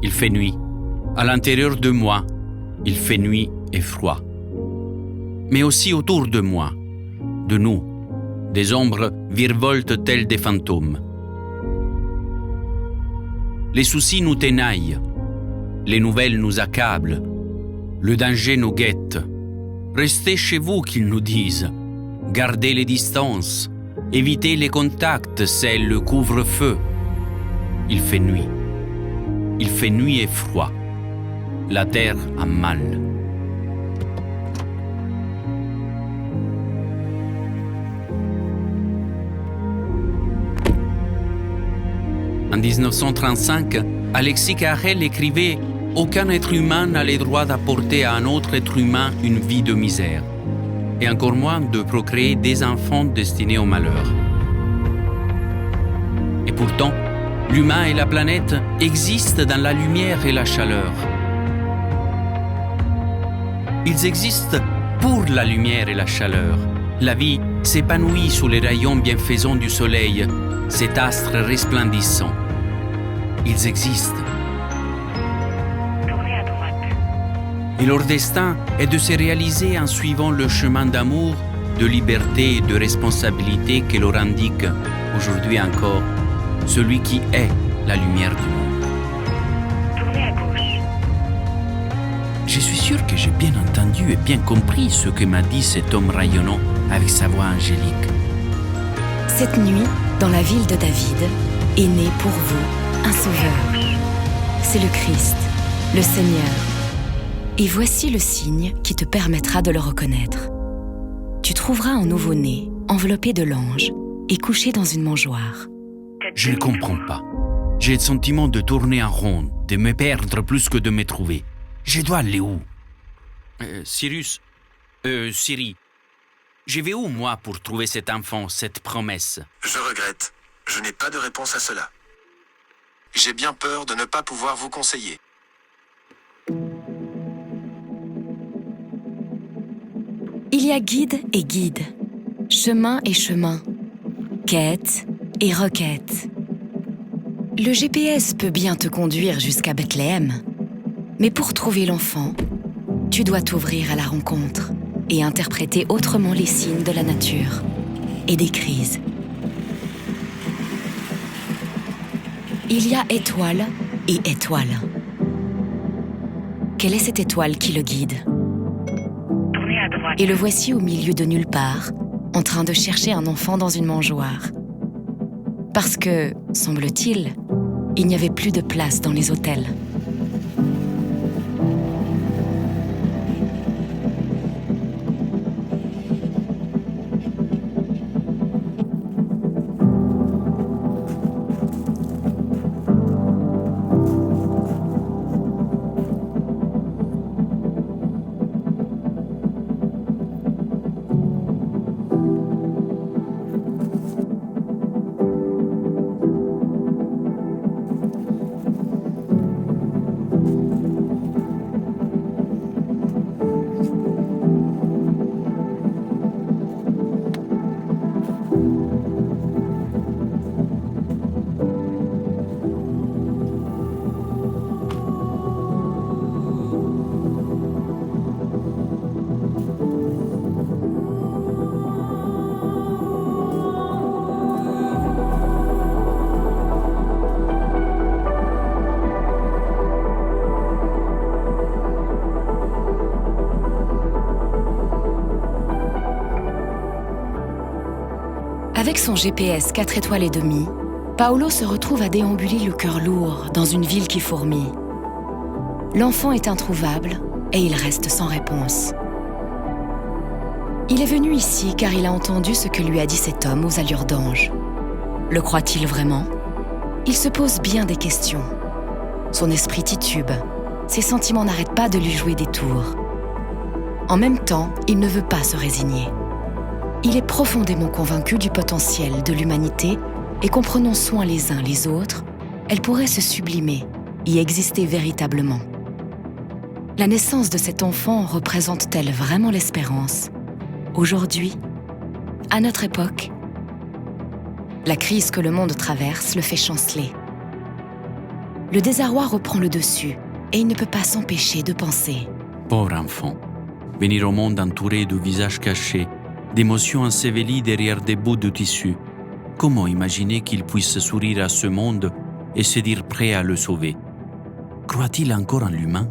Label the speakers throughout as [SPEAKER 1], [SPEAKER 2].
[SPEAKER 1] il fait nuit. À l'intérieur de moi, il fait nuit et froid. Mais aussi autour de moi, de nous, des ombres virevoltent telles des fantômes. Les soucis nous tenaillent, les nouvelles nous accablent, le danger nous guette. Restez chez vous, qu'ils nous disent. Gardez les distances, évitez les contacts, c'est le couvre-feu. Il fait nuit. Il fait nuit et froid. La terre a mal. En 1935, Alexis Carrel écrivait « Aucun être humain n'a le droit d'apporter à un autre être humain une vie de misère, et encore moins de procréer des enfants destinés au malheur. » Et pourtant, l'humain et la planète existent dans la lumière et la chaleur. Ils existent pour la lumière et la chaleur. La vie s'épanouit sous les rayons bienfaisants du soleil, cet astre resplendissant. Ils existent.
[SPEAKER 2] Tournez à droite.
[SPEAKER 1] Et leur destin est de se réaliser en suivant le chemin d'amour, de liberté et de responsabilité que leur indique, aujourd'hui encore, celui qui est la lumière du monde.
[SPEAKER 2] Tournez à gauche.
[SPEAKER 1] Je suis sûr que j'ai bien entendu et bien compris ce que m'a dit cet homme rayonnant avec sa voix angélique.
[SPEAKER 3] Cette nuit, dans la ville de David, est né pour vous un sauveur. C'est le Christ, le Seigneur. Et voici le signe qui te permettra de le reconnaître. Tu trouveras un nouveau-né, enveloppé de l'ange et couché dans une mangeoire.
[SPEAKER 1] Je ne comprends pas. J'ai le sentiment de tourner en rond, de me perdre plus que de me trouver. Je dois aller où? Cyrus, Siri, je vais où, moi, pour trouver cet enfant, cette promesse?
[SPEAKER 4] Je regrette. Je n'ai pas de réponse à cela. J'ai bien peur de ne pas pouvoir vous conseiller.
[SPEAKER 3] Il y a guide et guide, chemin et chemin, quête et requête. Le GPS peut bien te conduire jusqu'à Bethléem, mais pour trouver l'enfant, tu dois t'ouvrir à la rencontre et interpréter autrement les signes de la nature et des crises. Il y a étoile et étoile. Quelle est cette étoile qui le guide?
[SPEAKER 2] Tournez à droite.
[SPEAKER 3] Et le voici au milieu de nulle part, en train de chercher un enfant dans une mangeoire. Parce que, semble-t-il, il n'y avait plus de place dans les hôtels. Avec son GPS 4 étoiles et demie, Paolo se retrouve à déambuler le cœur lourd dans une ville qui fourmille. L'enfant est introuvable et il reste sans réponse. Il est venu ici car il a entendu ce que lui a dit cet homme aux allures d'ange. Le croit-il vraiment? Il se pose bien des questions. Son esprit titube. Ses sentiments n'arrêtent pas de lui jouer des tours. En même temps, il ne veut pas se résigner. Il est profondément convaincu du potentiel de l'humanité et qu'en prenant soin les uns les autres, elle pourrait se sublimer, y exister véritablement. La naissance de cet enfant représente-t-elle vraiment l'espérance? Aujourd'hui, à notre époque, la crise que le monde traverse le fait chanceler. Le désarroi reprend le dessus et il ne peut pas s'empêcher de penser.
[SPEAKER 1] Pauvre enfant, venir au monde entouré de visages cachés, d'émotions ensevelies derrière des bouts de tissu. Comment imaginer qu'il puisse sourire à ce monde et se dire prêt à le sauver? Croit-il encore en l'humain?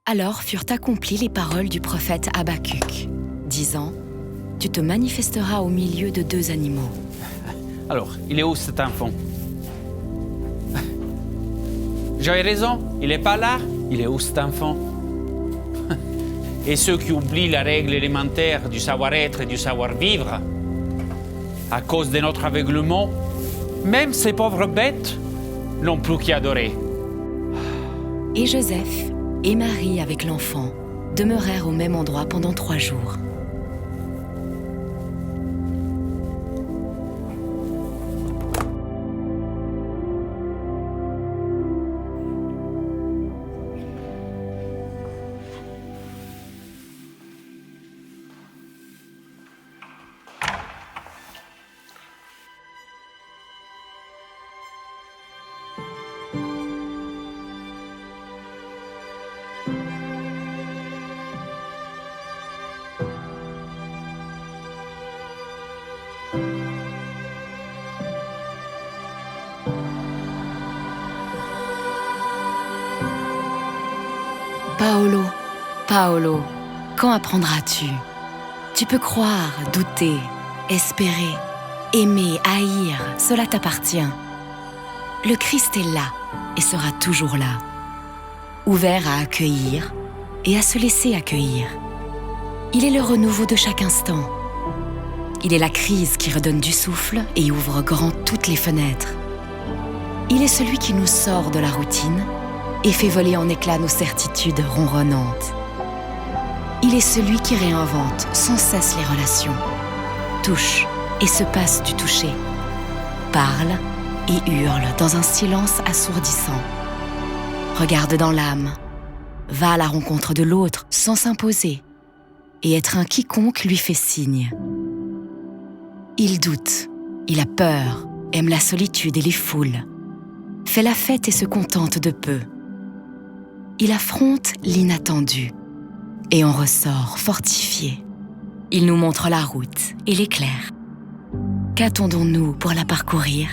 [SPEAKER 3] Alors furent accomplies les paroles du prophète Habacuc, disant « Tu te manifesteras au milieu de 2 animaux. »
[SPEAKER 1] Alors, il est où cet enfant? J'avais raison, il n'est pas là. Il est où cet enfant? Et ceux qui oublient la règle élémentaire du savoir-être et du savoir-vivre, à cause de notre aveuglement, même ces pauvres bêtes n'ont plus qu'à adorer.
[SPEAKER 3] Et Joseph et Marie avec l'enfant demeurèrent au même endroit pendant 3 jours. Paolo, Paolo, quand apprendras-tu? Tu peux croire, douter, espérer, aimer, haïr, cela t'appartient. Le Christ est là et sera toujours là, ouvert à accueillir et à se laisser accueillir. Il est le renouveau de chaque instant. Il est la crise qui redonne du souffle et ouvre grand toutes les fenêtres. Il est celui qui nous sort de la routine et fait voler en éclats nos certitudes ronronnantes. Il est celui qui réinvente sans cesse les relations, touche et se passe du toucher, parle et hurle dans un silence assourdissant, regarde dans l'âme, va à la rencontre de l'autre sans s'imposer, et être un quiconque lui fait signe. Il doute, il a peur, aime la solitude et les foules, fait la fête et se contente de peu. Il affronte l'inattendu et en ressort fortifié. Il nous montre la route et l'éclaire. Qu'attendons-nous pour la parcourir ?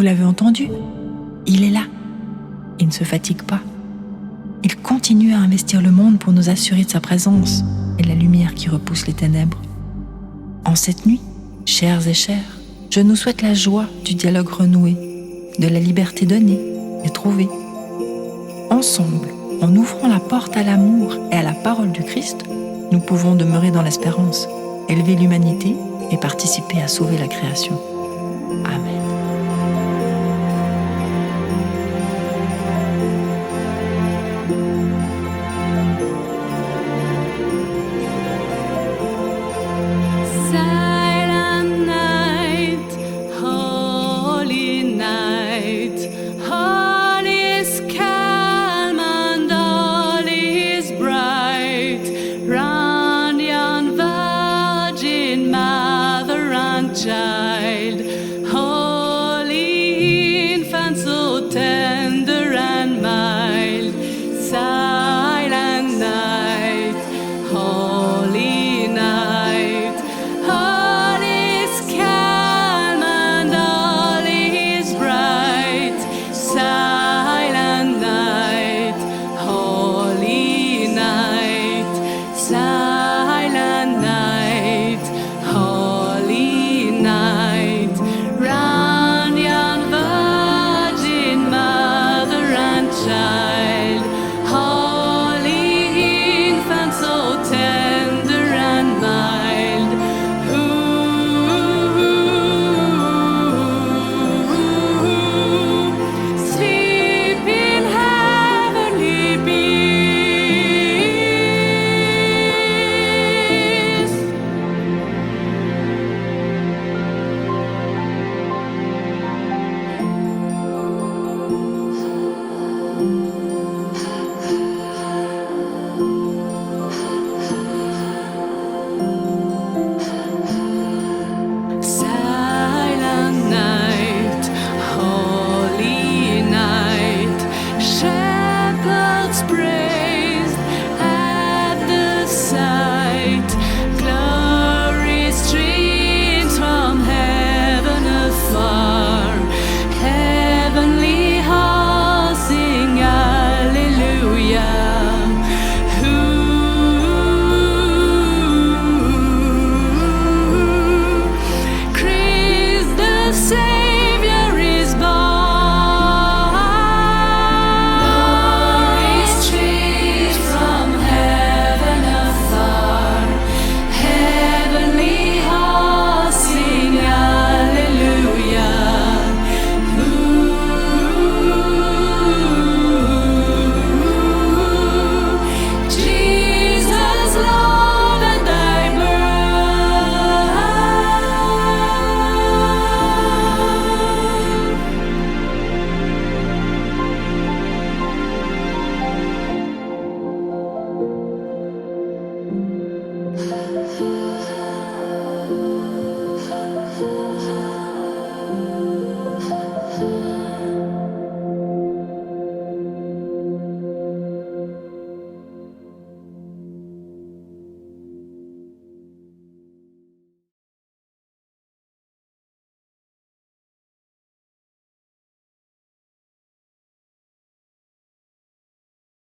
[SPEAKER 5] l'avez entendu, il est là. Il ne se fatigue pas. Il continue à investir le monde pour nous assurer de sa présence et de la lumière qui repousse les ténèbres. En cette nuit, chers et chères, je nous souhaite la joie du dialogue renoué, de la liberté donnée et trouvée. Ensemble, en ouvrant la porte à l'amour et à la parole du Christ, nous pouvons demeurer dans l'espérance, élever l'humanité et participer à sauver la création. Amen.